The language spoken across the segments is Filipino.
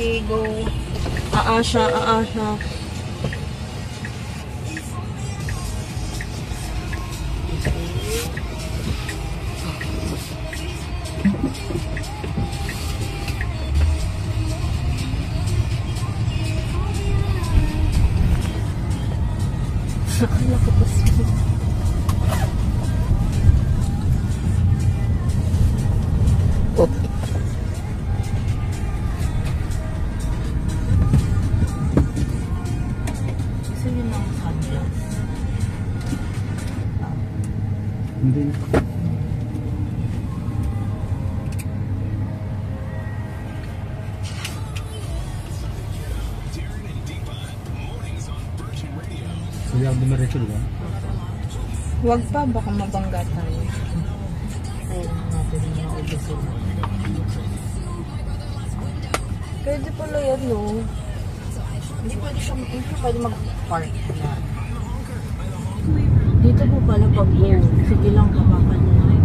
Sige, go. Aasha. Akala ko ba siya? Okay. Gusto niyo ng sunglass? Hindi na. Sabi ako dumiretso, diba? Huwag pa, baka mabangga tayo. Ayun natin yung obisin. Pwede pala yan, no? Hindi pwede mag-park na. Dito po pala pag-go. Sige lang kapakan na.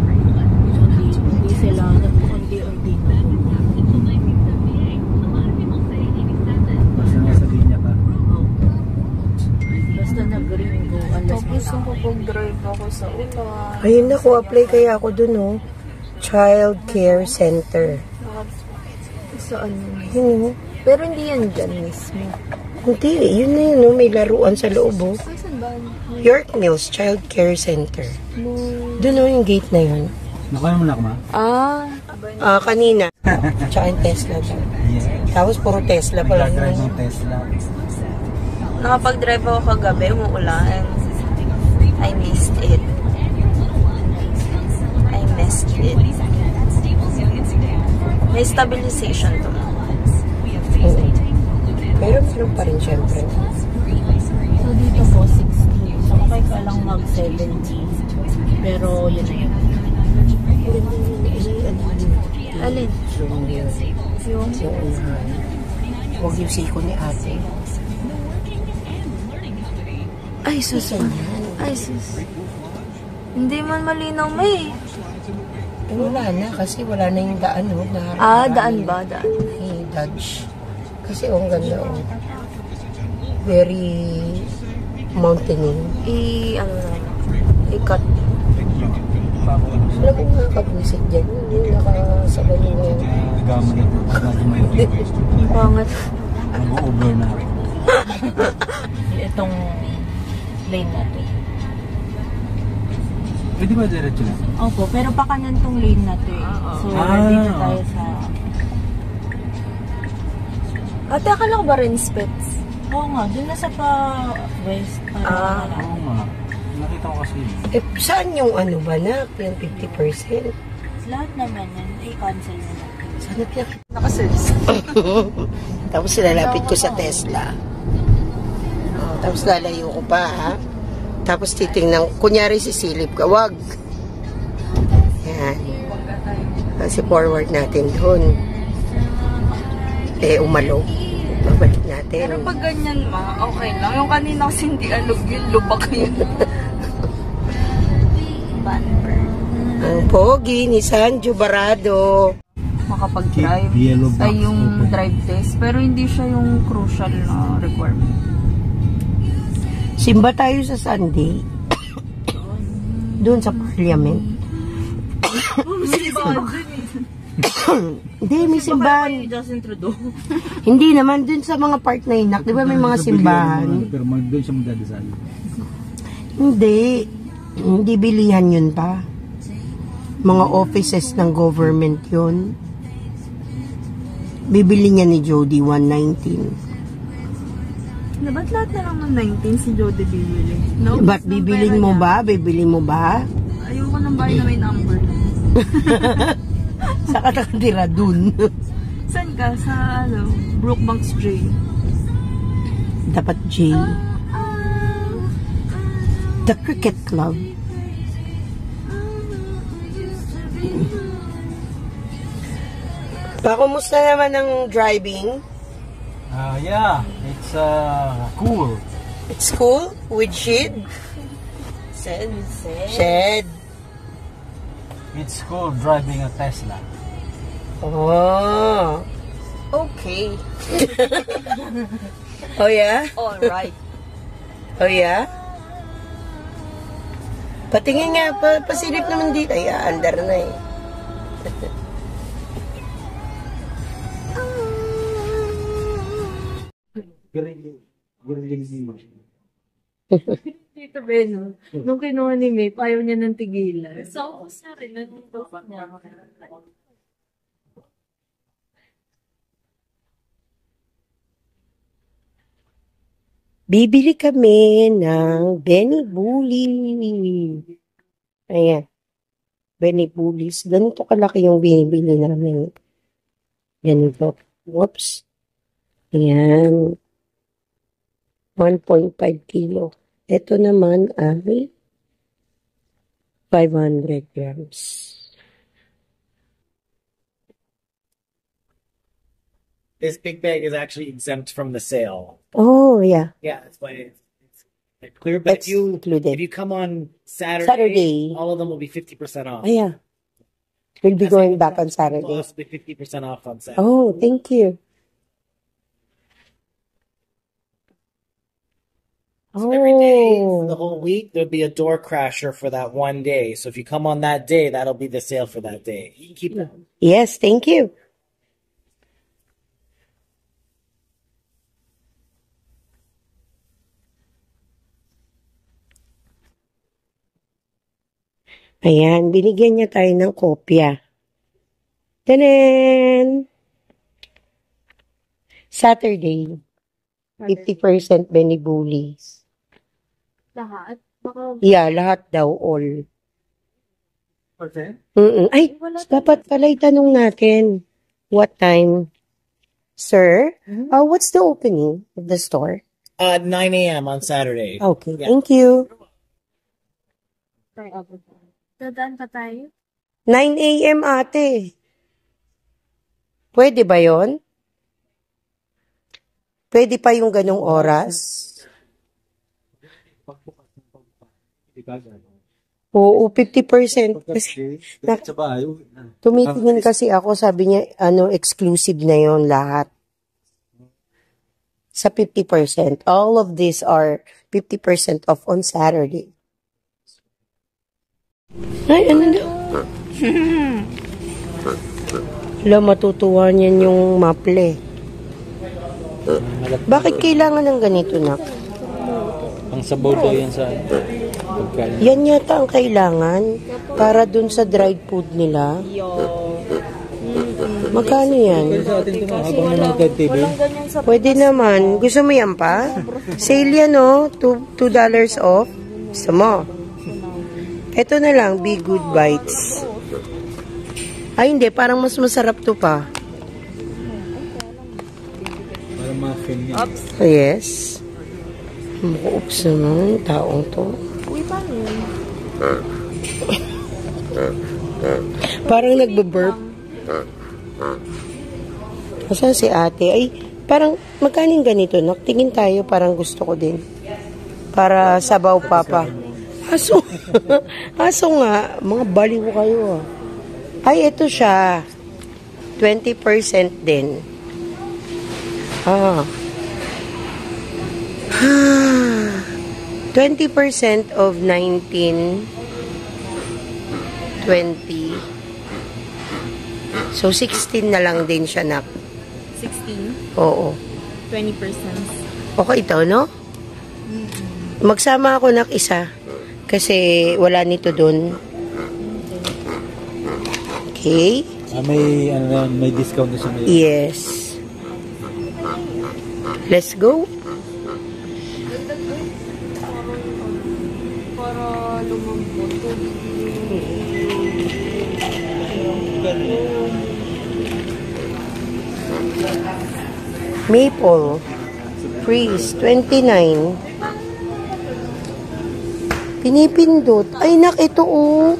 Hindi sila nag-unti-unti na. Basta nga sabihin niya pa. Basta nag-green go. Tapos yung kapag-drive ako sa ulan. Ayun na, apply kaya ako dun, oh. Child Care Center. Saan? Yun, oh. Pero hindi yan dyan mismo. Hindi, yun na yun, oh. May laruan sa loob, oh. Ay, saan ba? York Mills Child Care Center. Dun, oh, yung gate na yun. Nakuha mo na ako, ma? Kanina. Tsaka yung Tesla dyan. Yeah. Tapos puro Tesla pa lang. Nag-drive ng Tesla. Nakapag-drive ako kagabi, umuulan. I missed it. May stabilization to. Oo. Pero meron pa rin syempre. So dito po 60. So okay ka lang mag 70. Pero yun na yun. Alin? Yung huwag yung siko ni ate. Ay, sus. Ay, sus. Hindi man malinaw may. Eh, wala na kasi wala na yung daan, no? Daan ba? Daan. Hey, Dodge. Kasi ang ganda, oh. Very mountaining. I-cut. Wala kong nakakabwisit dyan. Yung nakasabay nyo ngayon. Gamit ito. Ang pangat. Nag-over na ako. Itong lane natin. Pwede ba diretso na? Opo, pero pa kanan tong lane natin. So, dito tayo sa... Ate, akala ko ba rin spits? Oo nga, dun na sa pa-west. Oo nga. Nakita ko kasi. Eh, saan yung ano ba na? Yung 50%? Lahat naman yan, i-cancel na natin. Saan na Nakasearch. Tapos silalapit ko sa Tesla. Tapos lalayo ko pa, ha? Tapos titingnan, kunyari sisilip ka, wag. Yan. Kasi forward natin doon. Eh, umalo. Babalik natin. Pero pag ganyan okay lang. Yung kanina kasi hindi alog yun, lubak yun. Bumper. Ang pogi ni Sanjo Barado. Makapag-drive. Yellow box. Ay, yung drive test. Pero hindi siya yung crucial na requirement. Simba tayo sa Sunday. Doon sa Parliament. Hindi, may simbahan. Justin Trudeau. Hindi naman, doon sa mga part na inak. Di ba may mga simbahan? Pero doon siya magdadasal. Hindi. Hindi bilihan yun pa. Mga offices ng government yun. Bibili niya ni Jody 119. Ba't lahat na lang ng 19 si Jody bibili? No? Ba't bibilin mo ba? Bibili mo ba? Ayoko ng bahay na may number. Sa nakatira dun. Saan ka? Sa Brookbanks J. Dapat J. The Cricket Club. Kumusta naman ang driving? Yeah, it's cool. It's cool? With shade? Shed. It's cool driving a Tesla. Oh. Okay. Oh, yeah? Alright. Oh, yeah? Patingin nga, pasilip naman dito. Ay, andar na eh. Tito Beno, nung kinuha ni May, ayaw niya ng tigilan. So, sa rin, nandito pa niya. Bibili kami ng Benny Bully. Ayan. Benny Bullies. Ganito kalaki yung binibili namin. Ganito. Whoops. Ayan. 1.5 kilo. Ito naman ay 500 grams. This big bag is actually exempt from the sale. Oh, yeah. Yeah, that's why it's clear. But That's if included. you come on Saturday, Saturday. all of them will be 50% off. Oh, yeah. We'll be going back on Saturday. Plus be 50% off on Saturday. Oh, thank you. So every day, Oh. the whole week, there'll be a door crasher for that one day. So if you come on that day, that'll be the sale for that day. You can keep that. Yes, thank you. Ayan, binigyan niya tayo ng kopya. Tanan! Saturday, 50% Benny Bullies. Lahat? Baka, Yeah, lahat daw, all. Okay. Ay, dapat pala itanong natin. What time? Sir, what's the opening of the store? 9 a.m. on Saturday. Okay, Yeah. thank you. dadaan pa tayo? 9 a.m. ate. Pwede ba yon? Pwede pa yung ganong oras? Oo, 50%. Kasi, Sa bahay. tumitingin kasi ako, sabi niya, exclusive na yon lahat. Sa 50%. All of these are 50% off on Saturday. Ay, ano na? Wala, matutuwa niyan yung maple. Bakit kailangan ng ganito, nak? Ang sabaw daw yan sa pagkain. Yan yata ang kailangan para dun sa dried food nila. Magkano yan? Sa atin ito habang nanonood TV. Pwede naman. Gusto mo yan pa? Sale yan, no? $2 off. Gusto mo? Ito na lang, Be Good Bites. Ay, hindi. Parang mas masarap to pa. Parang muffin yan. Oh, yes. Oops naman, taong to. Uy, paano yun? Parang nagbe-burp. Asan si ate? Ay, parang magkaning ganito, no? Tingin tayo, parang gusto ko din. Para sabaw papa. Aso. Aso nga. Mga baliw kayo, ah. Ay, ito siya. 20% din. Ah. 20% of 19, 20. So, 16 na lang din siya, nak. 16? Oo. 20%. Okay ito, no? Magsama ako, nak, isa. Kasi wala nito dun. Okay? May discount na siya. Yes. Let's go. Para lumambot. Maple. Freeze. 29. Pinipindot. Ay, nak, ito, oh.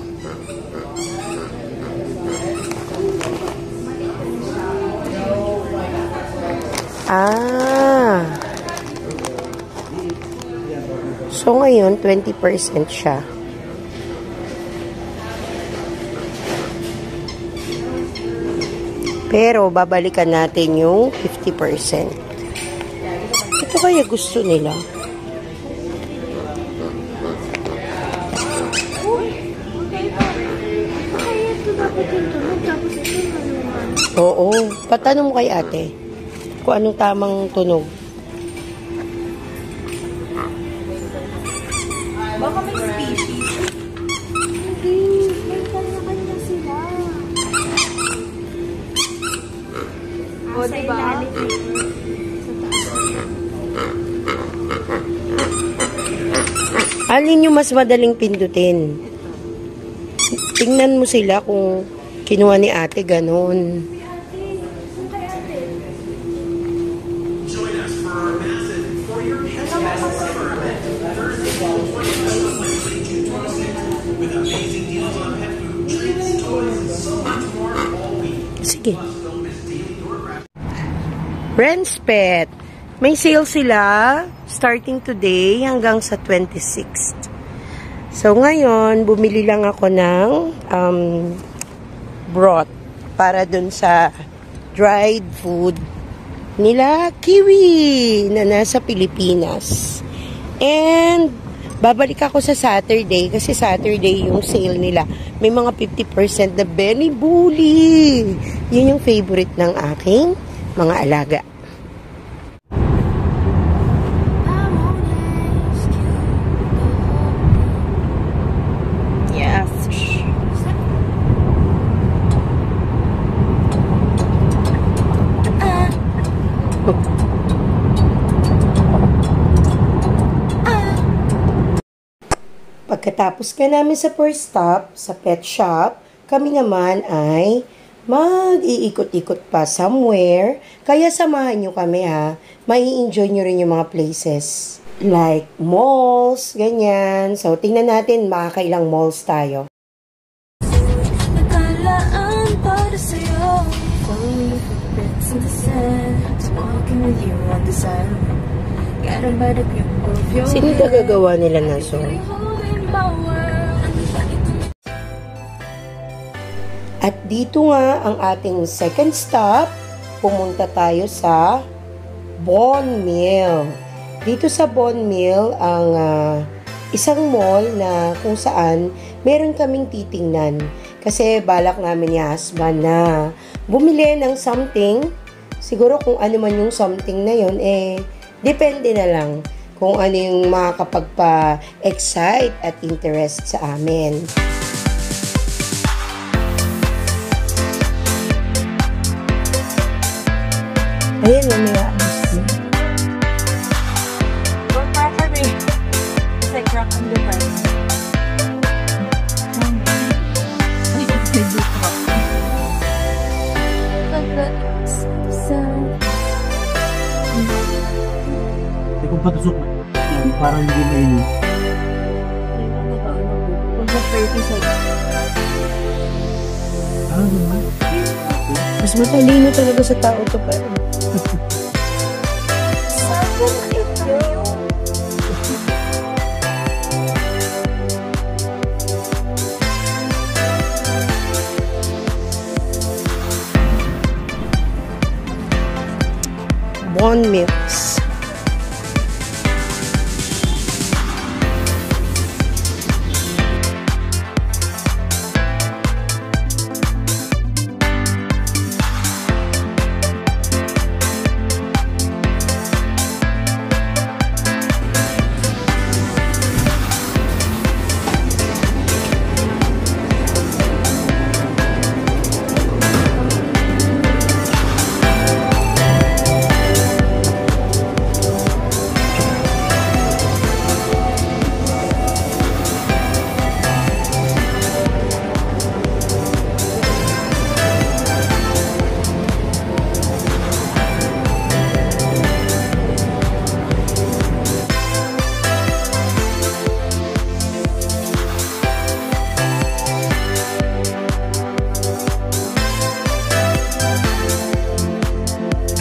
Ah. So, ngayon, 20% siya. Pero, babalikan natin yung 50%. Ito kaya gusto nila. Oo. Patanong mo kay ate kung anong tamang tunog. Baka may species. Hindi. May kanya-kanya sila. O, diba? Alin yung mas madaling pindutin? Tingnan mo sila kung kinuha ni ate ganon. Sige. Friends Pet, may sale sila starting today hanggang sa 26th. So, ngayon, bumili lang ako ng broth para dun sa dried food nila Kiwi na nasa Pilipinas. And, babalik ako sa Saturday kasi Saturday yung sale nila. May mga 50% na Benny Bully. Yun yung favorite ng aking mga alaga. Yes. Pagkatapos ka namin sa first stop, sa pet shop, kami naman ay mag-iikot-ikot pa somewhere. Kaya samahan nyo kami ha. Mai-enjoy nyo rin yung mga places. Like malls, ganyan. So, tingnan natin makakailang malls tayo. Nagkalaan para sa'yo. Following your footprints in the sand. Walking with you on the sidewalk. Guided by the grip of your hand. Sino gagawa nila ng song? At dito nga ang ating second stop, pumunta tayo sa Bon Mill. Dito sa Bon Mill, ang isang mall na kung saan meron kaming titingnan. Kasi balak namin ni husband na bumili ng something. Siguro kung ano man yung something na yun, depende na lang kung ano yung makakapagpa-excite at interest sa amin. Ayan, may aayos na. Don't matter me. It's like rock on the fire. Hindi kong patusok na. Parang hindi mainit. Kung sa 30 seconds. Naman? Mas matalino talaga sa tao to pa. Bon Mills.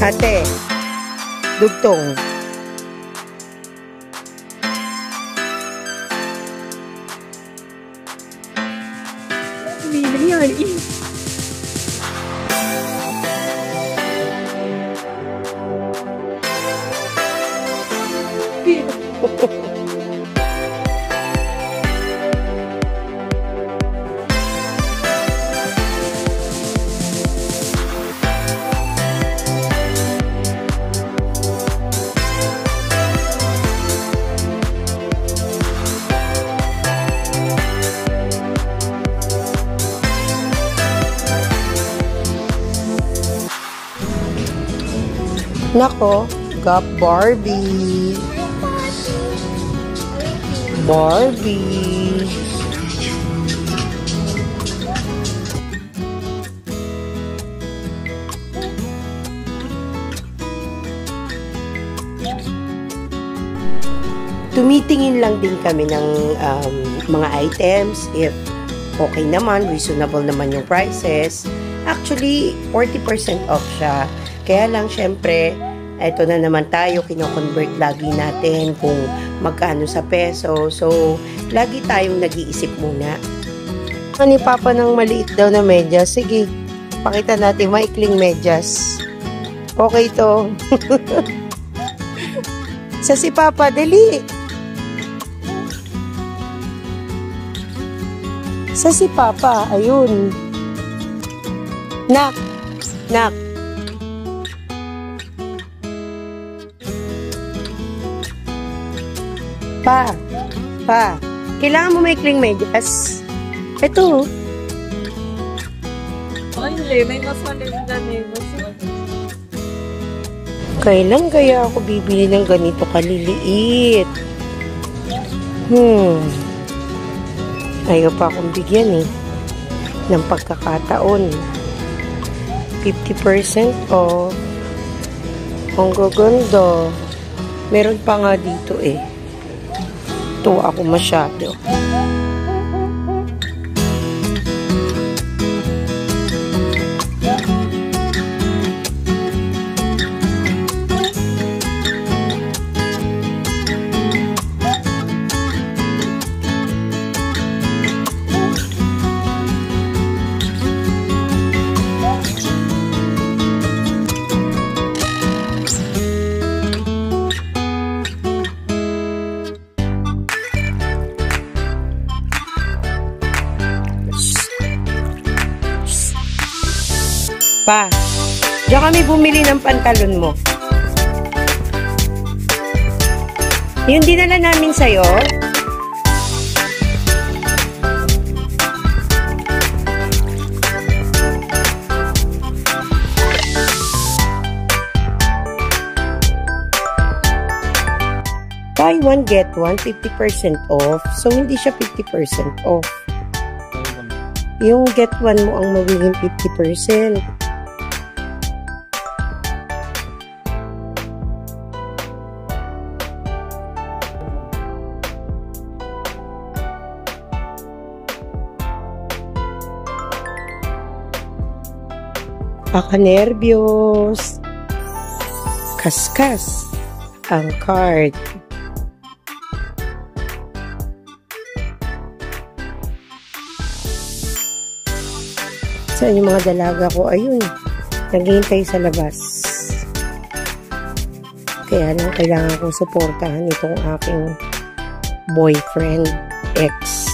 Ate, dugtong. Nako, got Barbie. Barbie. Tumitingin lang din kami ng mga items if okay naman, reasonable naman yung prices. Actually, 40% off siya. Kaya lang, syempre, ito na naman tayo, kino-convert lagi natin kung magkano sa peso. So, lagi tayong nag-iisip muna. Ni Papa ng maliit daw na medyas. Sige, pakita natin maikling medyas. Okay to. Sa si Papa, dali. Sa si Papa, ayun. Nak. Nak. Pa. Kailangan mo maikling medyas. Ito. Ay, hindi. May mas malinda eh. Kailan kaya ako bibili ng ganito kaliliit? Ayaw pa akong bigyan eh. Ng pagkakataon. 50% off. Ang gaganda. Meron pa nga dito eh. Tuwa ako masyado. Pa, diyan kami bumili ng pantalon mo. Yung dinala namin sa'yo. Buy one, get one, 50% off. So, hindi siya 50% off. Yung get one mo ang magiging 50%. Paka-nervyos. Kaskas ang card. Saan yung mga dalaga ko? Ayun. Naghihintay sa labas. Kaya lang kailangan kong suportahan itong aking boyfriend, ex.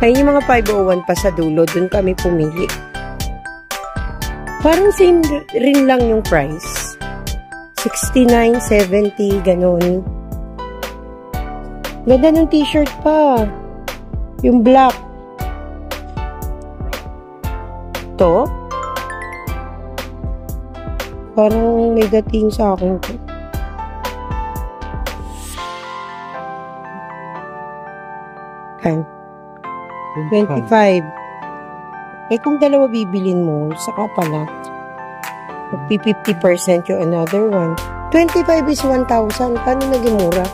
Ayun yung mga 501 pa sa dulo. Doon kami pumili. Parang same rin lang yung price. 69, 70, ganun. Ganda ng t-shirt pa. Yung black. To. Parang may dating sa akin to. Kan. 25. Eh kung dalawa bibilin mo, saka pala. Magpi-50% yung another one. 25 is 1,000. Paano naging mura?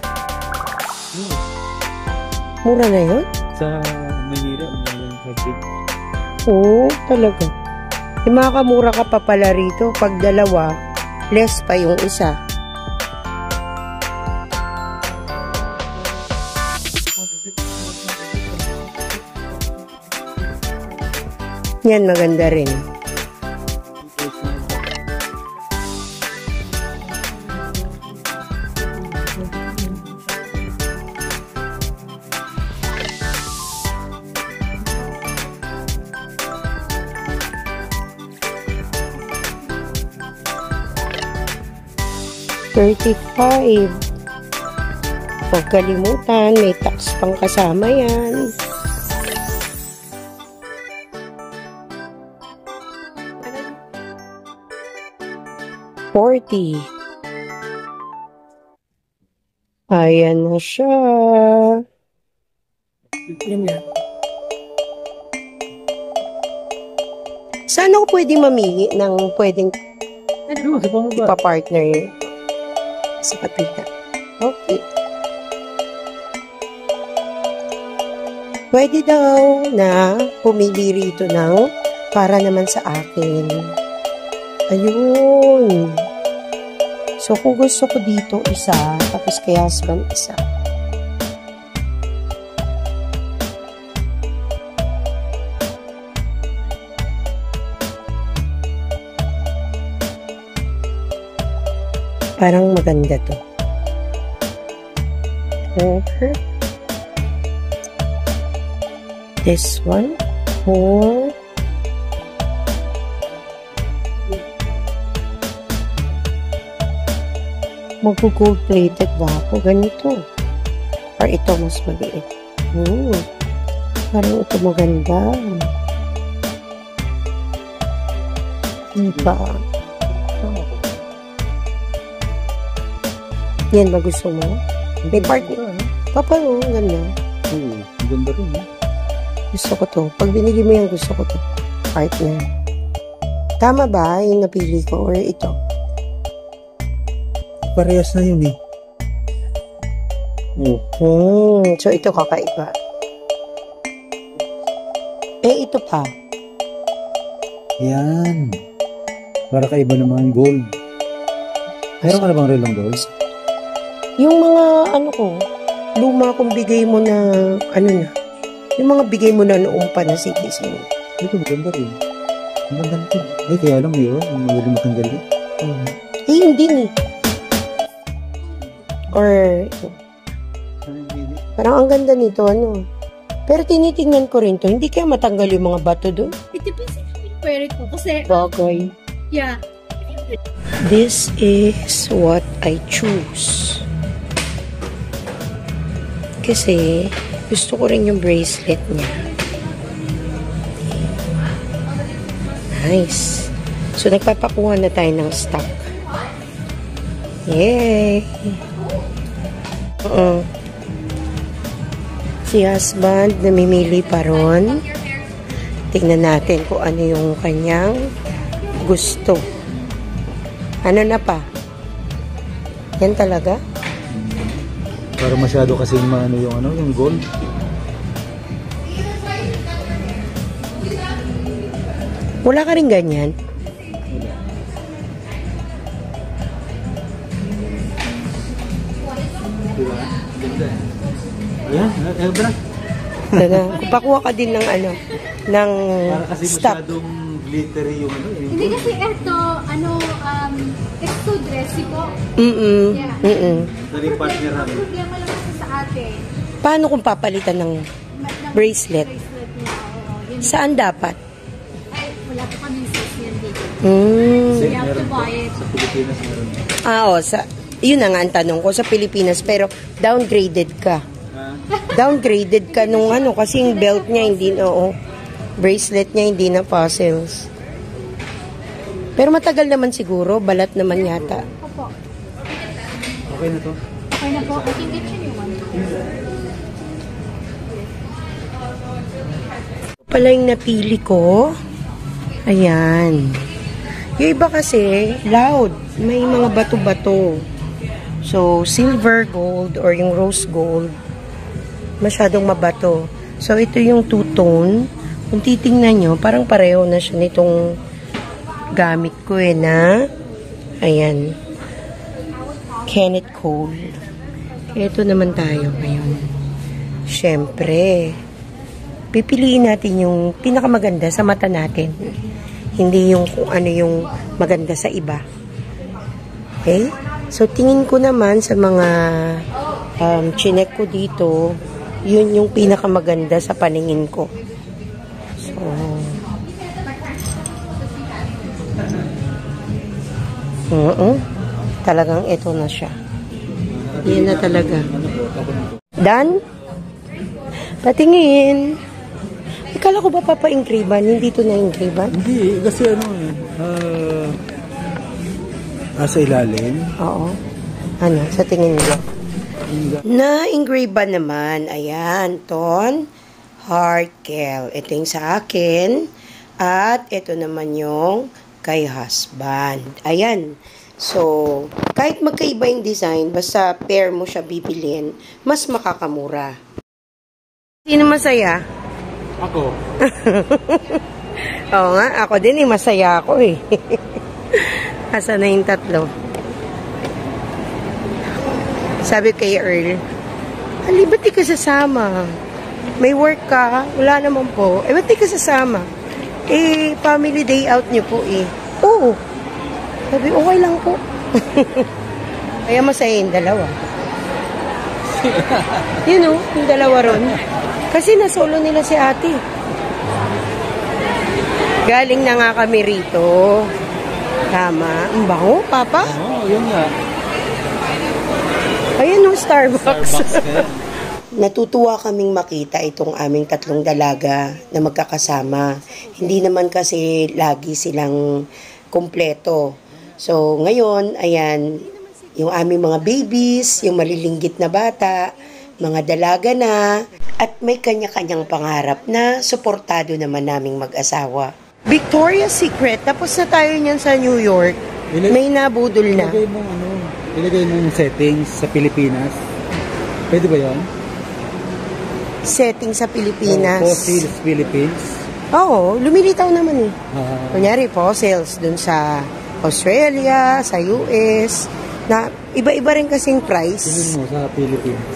Mura na yun? Sa Manila, Oo, talaga. E makakamura ka pa pala rito. Pag dalawa, less pa yung isa. Yan, maganda rin. $35. Huwag kalimutan, may tax pang kasama yan. 40. Ayan na siya. Saan ako pwedeng mamili ng pwedeng ipa-partner sa kapita? Okay. Pwede daw na pumili rito ng para naman sa akin. Ayun. So, kung gusto ko dito isa, tapos kay husband isa. Parang maganda to. Okay. This one. Or mag-gold plated ba ako? Ganito. Or ito mas maliit. Parang ito maganda. Diba? Yan ba gusto mo? May partner. Papa, ang ganda. Oo, ang ganda rin. Gusto ko to. Pag binili mo yan, gusto ko to. Partner. Tama ba yung napili ko? Or ito? Parehas na yun eh. So, ito kakaiba. Ito pa. Yan. Para kaiba naman gold. Meron ka na bang relong gold? Yung mga, luma kong bigay mo na, yung mga bigay mo na noong pa na citizen. Ito, maganda rin. Ang ganda nito. Ay, kaya alam mo yun, ang magaling matanggal yun. Hindi ni. Or, parang ang ganda nito, Pero tinitingnan ko rin to, hindi kaya matanggal yung mga bato doon? Ito pa si pwede ko kasi, Bagay. yeah. This is what I choose. Kasi, gusto ko rin yung bracelet niya. Nice. So, nagpapakuha na tayo ng stock. Yay! Si husband, namimili pa ron. Tingnan natin kung ano yung kanyang gusto. Ano na pa? Yan talaga? Para masyado kasi yung gold. Wala ka rin ganyan? Ayan, bra. Pakuha ka din ng ng Para kasi stock. masyadong glittery yung Hindi kasi ito, it's so dressy po. Dari partner namin. Problema lang kasi sa atin. Paano kung papalitan ng bracelet? Bracelet niya, oo. Saan dapat? Ay, wala pa kami size yan dito. Kasi You have to meron po, buy it. sa Pilipinas meron. Yun na nga ang tanong ko sa Pilipinas, pero downgraded ka. Downgraded ka nung kasi yung belt niya hindi bracelet niya hindi na fossils. Pero matagal naman siguro, balat naman yata. Opo. Okay na to? Okay na po. I can get you one. Pala yung napili ko. Ayan. Yung iba kasi, loud. May mga bato-bato. So, silver gold or yung rose gold, masyadong mabato. So, ito yung two-tone. Kung titingnan nyo, parang pareho na siya nitong gamit ko na, ayan, Kenneth Cole. Ito naman tayo ngayon. Siyempre, pipiliin natin yung pinakamaganda sa mata natin. Hindi yung kung ano yung maganda sa iba. Okay? So, tingin ko naman sa mga chinek ko dito, yun yung pinakamaganda sa paningin ko. So, talagang ito na siya. Yan na talaga. Done? Patingin. Ikala ko ba papa-ingriban? Hindi ito na-ingriban? Hindi, kasi Sa ilalim? Oo. Ano, sa tingin niyo? Na-engrave ba naman? Ayan, Ton Harkel. Ito yung sa akin. At ito naman yung kay husband. Ayan. So, kahit magkaiba yung design, basta pair mo siya bibilin, mas makakamura. Sino masaya? Ako. Oo nga, ako din eh. Masaya ako eh. Asa na yung tatlo? Sabi kay Earl, Ali, ba't di ka sasama? May work ka? Wala naman po. Ba't di ka sasama? Family day out niyo po eh. Oo. Sabi, okay lang po. Kaya masaya yung dalawa. Yun o, yung dalawa ron. Kasi nasolo nila si ate. Galing na nga kami rito. Tama. Ang bango, Papa? Oo, yun nga. Ayan o, Starbucks. Natutuwa kaming makita itong aming tatlong dalaga na magkakasama. Hindi naman kasi lagi silang kumpleto. So, ngayon, ayan, yung aming mga babies, yung malilinggit na bata, mga dalaga na, at may kanya-kanyang pangarap na suportado naman naming mag-asawa. Victoria's Secret. Tapos na tayo niyan sa New York. May nabudol na. Ilagay mong settings sa Pilipinas. Pwede ba yun? Setting sa Pilipinas. Fossils Philippines. Oo, lumilitaw naman eh. Kunyari po, sales dun sa Australia, sa US, na iba-iba rin kasing price. Tingin mo sa Philippines.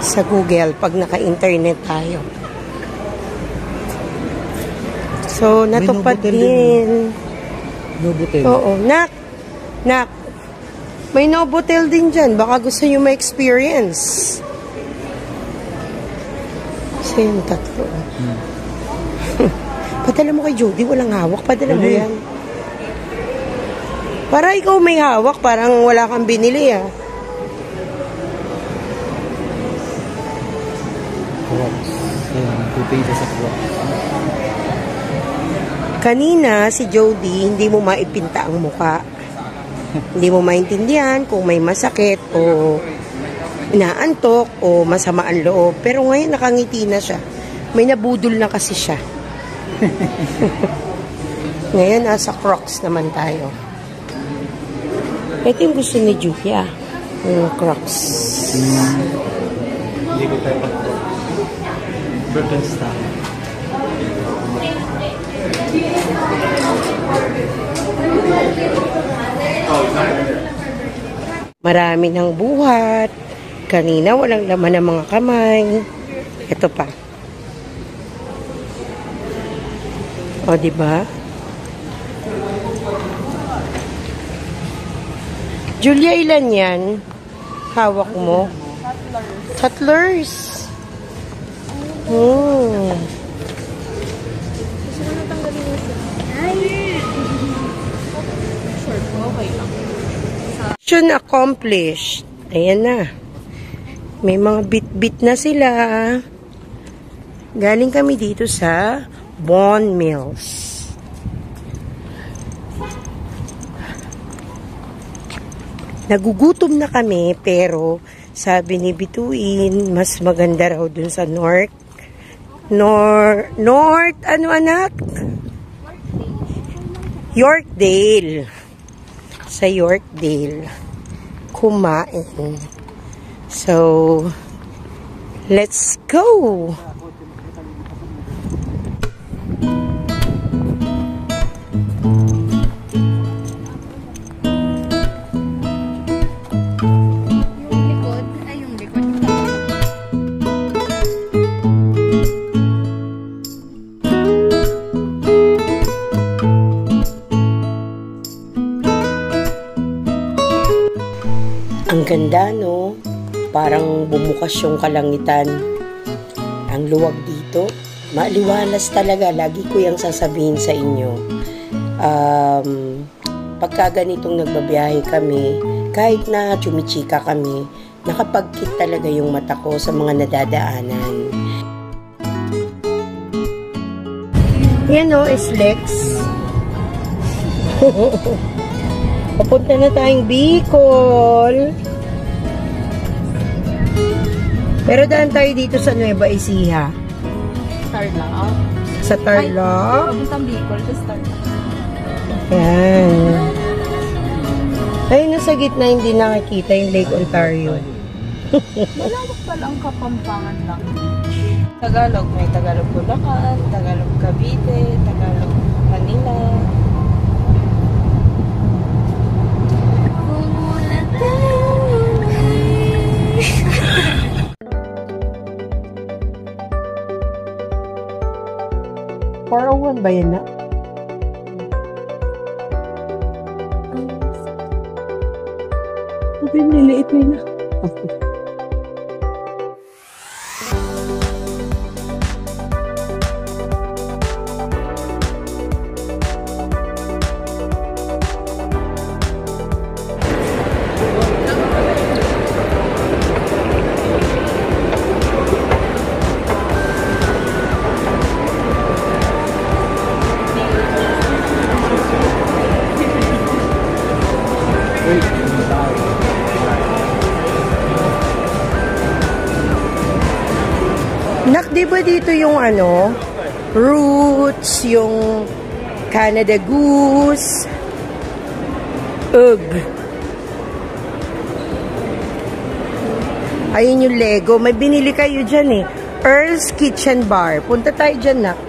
Sa Google, pag naka-internet tayo. So, natupad din. Novotel. Oo, Nak, may Novotel din dyan. Baka gusto nyo ma-experience. So, yung tatlo. Padala mo kay Jody, walang hawak. Padala mo yan. Para ikaw may hawak, parang wala kang binili ah. Crocs. Ayan, pupida sa Crocs. Kanina, si Jody, hindi mo maipinta ang muka. Hindi mo maintindihan kung may masakit o inaantok o masama ang loob. Pero ngayon, nakangiti na siya. May nabudol na kasi siya. Ngayon, nasa Crocs naman tayo. Ito yung gusto ni Julia. Yung Crocs. Hindi ko tayo pag-Crocs. Birkenstock. Marami ng buhat. Kanina walang laman ng mga kamay. Ito pa. O, diba? Julia, ilan yan? Hawak mo? Tattlers. Mission accomplished. Ayan na. May mga bit-bit na sila. Galing kami dito sa Vaughan Mills. Nagugutom na kami, pero sabi ni Bituin, mas maganda raw dun sa North, ano anak? Yorkdale. Sa Yorkdale. Kumain. So, let's go! Ang ganda, no? Parang bumukas yung kalangitan. Ang luwag dito, maliwalas talaga. Lagi ko yung sasabihin sa inyo. Pagka ganitong nagbabiyahe kami, kahit na chumichika kami, nakapagkit talaga yung mata ko sa mga nadadaanan. Yan o, is Lex. Papunta na tayong Bicol. Pero daan tayo dito sa Nueva Ecija. Tarlac. Sa Tarlac. Papuntang Bicol, tapos Tarlac. Yan. Ayun, nasa gitna hindi nakikita yung Lake Ontario. Malawak pala ang Kapampangan lang. Tagalog, may Tagalog Bulacan, Tagalog Cavite, Tagalog Manila. $401 ba yan na? Sabi, niliit nila. Nak, di ba dito yung ano, roots, yung Canada Goose, ayun yung Lego. May binili kayo dyan eh. Earl's Kitchen Bar. Punta tayo dyan, Nak.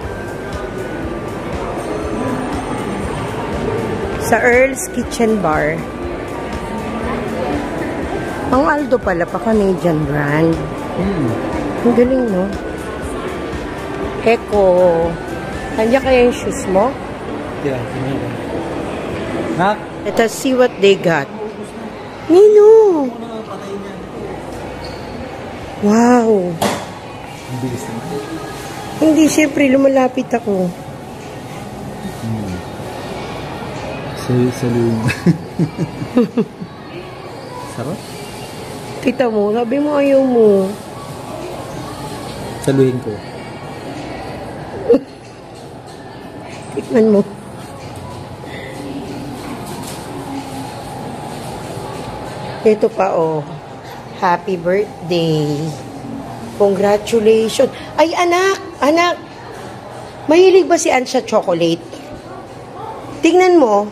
Sa Earl's Kitchen Bar. Ang Aldo pala pa, Canadian brand. Ang galing, no? Echo. Kanya kaya yung shoes mo? Yeah, Nak? Let us see what they got. Nino! Wow! Ang bilis naman. Hindi, siyempre, lumalapit ako. Saluin. Sarap? Kita mo, sabi mo ayaw mo. Saluhin ko. Tikman mo. Ito pa, oh. Happy birthday. Congratulations. Ay, anak! Anak! Mahilig ba si Ann sa chocolate? Tingnan mo.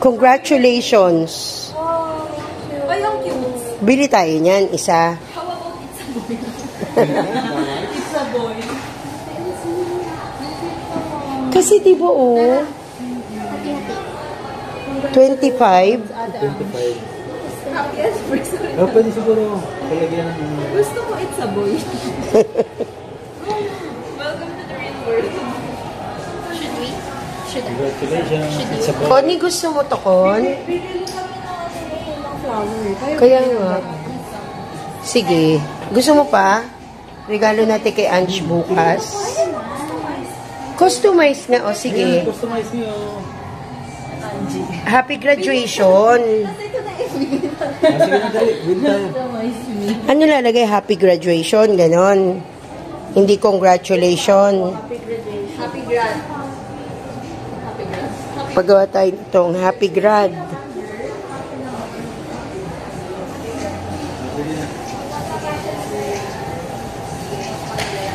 Congratulations. Ay, ang cute. Bili tayo niyan, isa. It's a boy. Kasi diba, oh. 25. Oh, pwede siguro palagyan ng... Gusto ko it's a boy. Welcome to the real world. Should we? Should I? Congratulations. It's a Connie, gusto mo to, Con? Kaya nga. Sige. Gusto mo pa? Regalo natin kay Ange bukas. Customize nga. O, sige. Customize niyo. Happy graduation. Sige na, dali. Win tayo. Ano lalagay? Happy graduation. Ganon. Hindi congratulation. Happy grad. Pagawa tayo itong happy grad.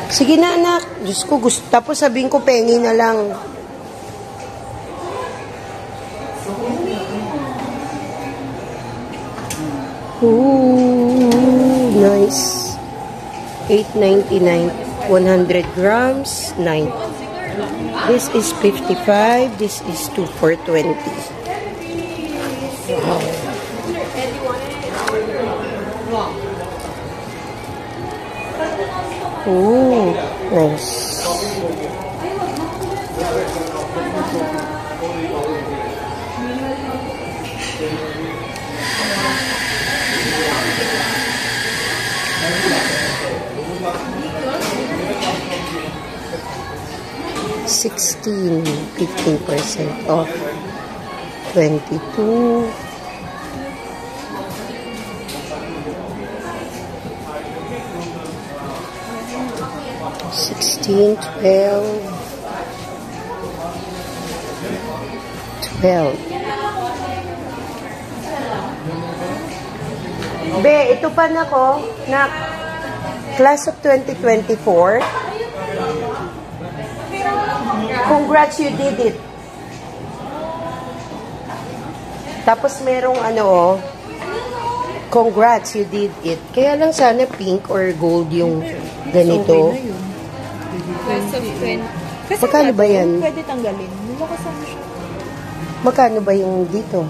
Sige na, anak. Diyos ko, gusto. Tapos sabihin ko, pengi na lang. Ooh, nice. $8.99. 100 grams. 9. This is 55. This is 2 for 20. Wow. Ooh, nice. $16, 15% off. 22. $16, 12. 12. Be, ito pa na ko, na class of 2024. Congrats, you did it. Tapos merong congrats, you did it. Kaya lang sana pink or gold yung ganito. Class of 20. Kasi Magkano ba yan? Pwede tanggalin. Nilakasan mo siya. Magkano ba yung dito?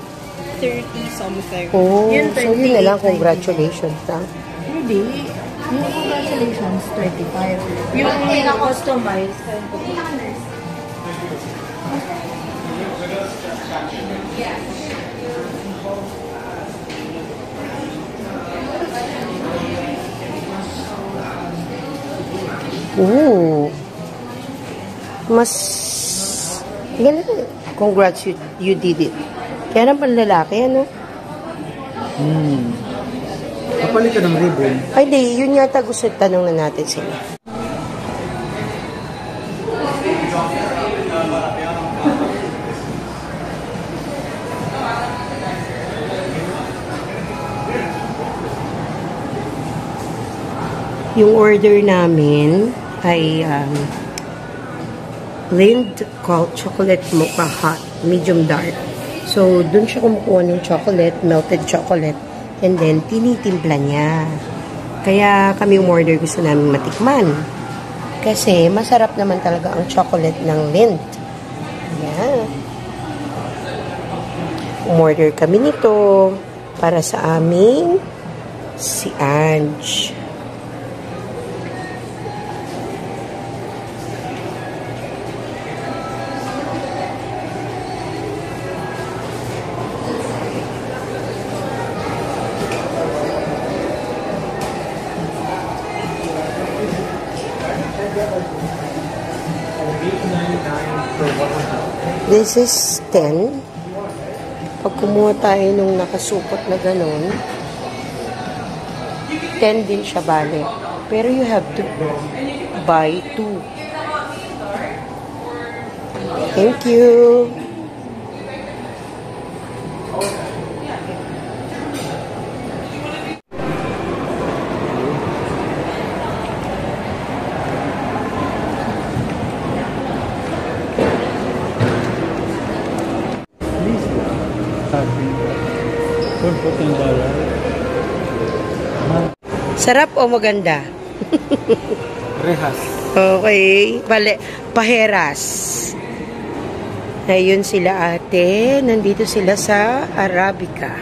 30 something. Oh, Yun, so yun na lang, congratulations na. Hindi. Yung congratulations, 25. Yung pinaka-customize. Ooh. Mas galing. Congrats, you did it. Kaya naman lalaki, ano? Kapalit ka ng ribbon. Ay, di. Yun yata gusto tanong na natin sila. Yung order namin ay Lind chocolate mocha hot, medium dark. So, dun siya kumukuha ng chocolate, melted chocolate, and then tinitimpla niya. Kaya kami umorder, gusto namin matikman. Kasi masarap naman talaga ang chocolate ng Lind. Ayan. Umorder kami nito para sa aming si Ange. This is 10. Pag kumuha tayo nung nakasupot na ganun, 10 din siya bale. Pero you have to buy 2. Thank you. Sarap o maganda? Rehas. Okay. Bale, paheras. Ayun sila ate. Nandito sila sa Arabica.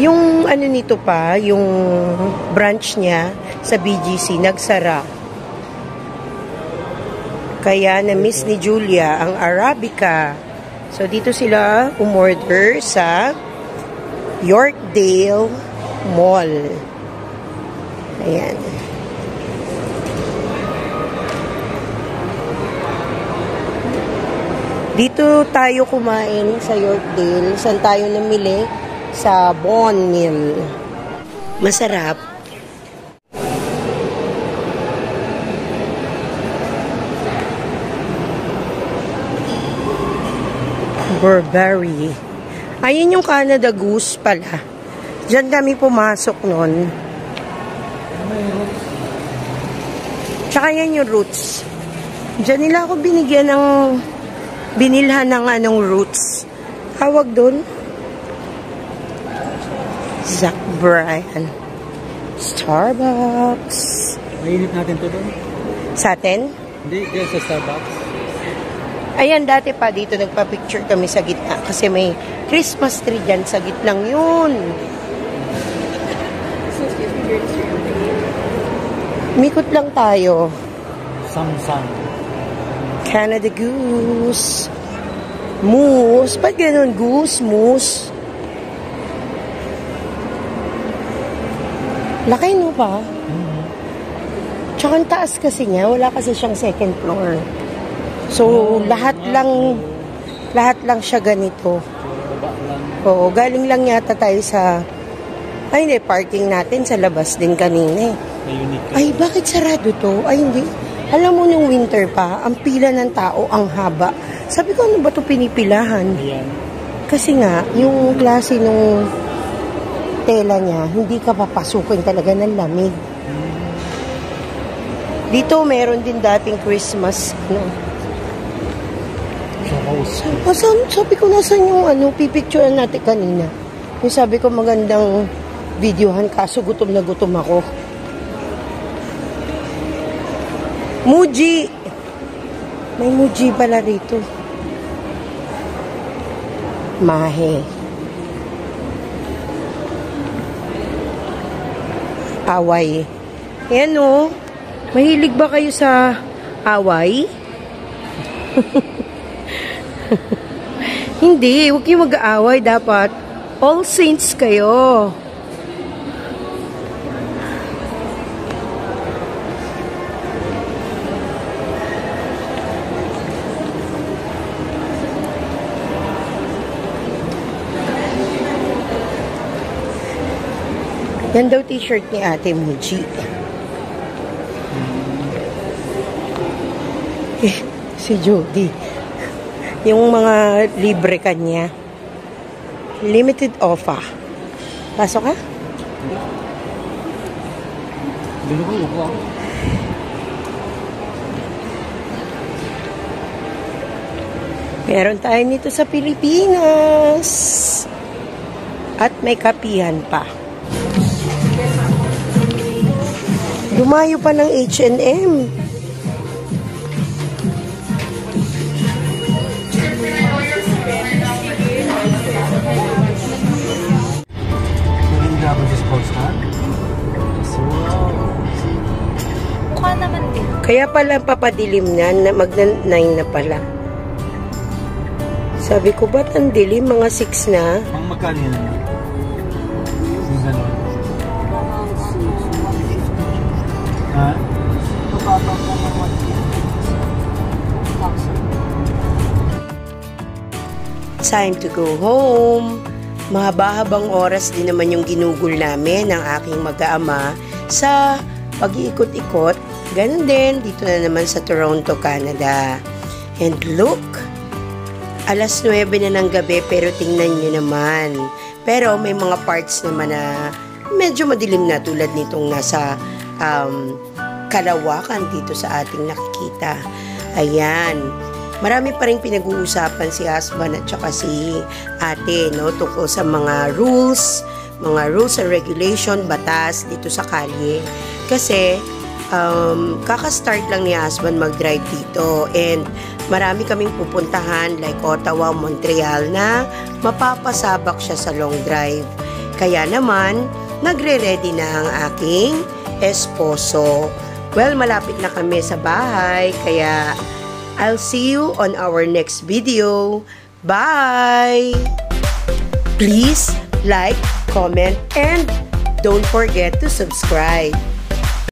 Yung ano nito pa, yung branch niya sa BGC, nagsara. Kaya na-miss ni Julia ang Arabica. So, dito sila umorder sa Yorkdale Mall. Ayan. Dito tayo kumain sa Yorkdale. Saan tayo namili? Sa Bon Mill. Masarap. Burberry. Ayun yung Canada Goose pala. Diyan kami pumasok nun. Tsaka yan yung Roots. Diyan nila ako binigyan ng binilhan ng anong Roots. Tawag doon? Zach Bryan. Starbucks. Mainit natin to doon? Sa atin? Hindi, kaya sa Starbucks. Ayan, dati pa dito nagpa-picture kami sa gitna kasi may Christmas tree dyan sa gitnang yun. Mikot lang tayo. Samsung. Canada Goose. Moose. Ba't ganun? Goose, moose. Laki no pa? Tsaka ang taas kasi niya. Wala kasi siyang second floor. So, lahat lang siya ganito. Oo, galing lang yata tayo sa ay hindi, parking natin sa labas din kanina eh. Ay, bakit sarado to? Ay, hindi. Alam mo nung winter pa, ang pila ng tao, ang haba. Sabi ko, ano ba ito pinipilahan? Ayan. Kasi nga, yung klase nung tela niya, hindi ka papasukin talaga ng lamig. Dito, meron din dating Christmas, sabi ko, nasan yung pipicturean natin kanina? Yung sabi ko, magandang videohan, kaso gutom na gutom ako. Muji! May Muji pala rito. Mahe. Away. Ayan o. Mahilig ba kayo sa away? Hindi. Huwag kayong mag-aaway. Dapat all saints kayo. Yan daw t-shirt ni Ate Muji. Si Jody. Yung mga libre kanya. Limited offer. Pasok ka? Meron tayo nito sa Pilipinas. At may kapihan pa. Dumayo pa ng H&M. Mukha naman din. Kaya pala papadilim na mag-9 na pala. Sabi ko, ba't ang dilim? Mga 6 na. Ang magkano yan? Yung gano'n. Ha? Time to go home. Mahaba-habang oras din naman yung ginugol namin ng aking mag-aama sa pag-iikot-ikot. Ganun din, dito na naman sa Toronto, Canada. And look, alas 9 na ng gabi pero tingnan nyo naman. Pero may mga parts naman na medyo madilim na tulad nitong nasa kalawakan dito sa ating nakikita. Ayan. Marami pa rin pinag-uusapan si husband at saka si ate, no, tungkol sa mga rules and regulation, batas dito sa kalye. Kasi, kaka-start lang ni husband mag-drive dito and marami kaming pupuntahan like Ottawa, Montreal na mapapasabak siya sa long drive. Kaya naman, nagre-ready na ang aking esposo. Well, malapit na kami sa bahay, kaya I'll see you on our next video. Bye! Please like, comment, and don't forget to subscribe.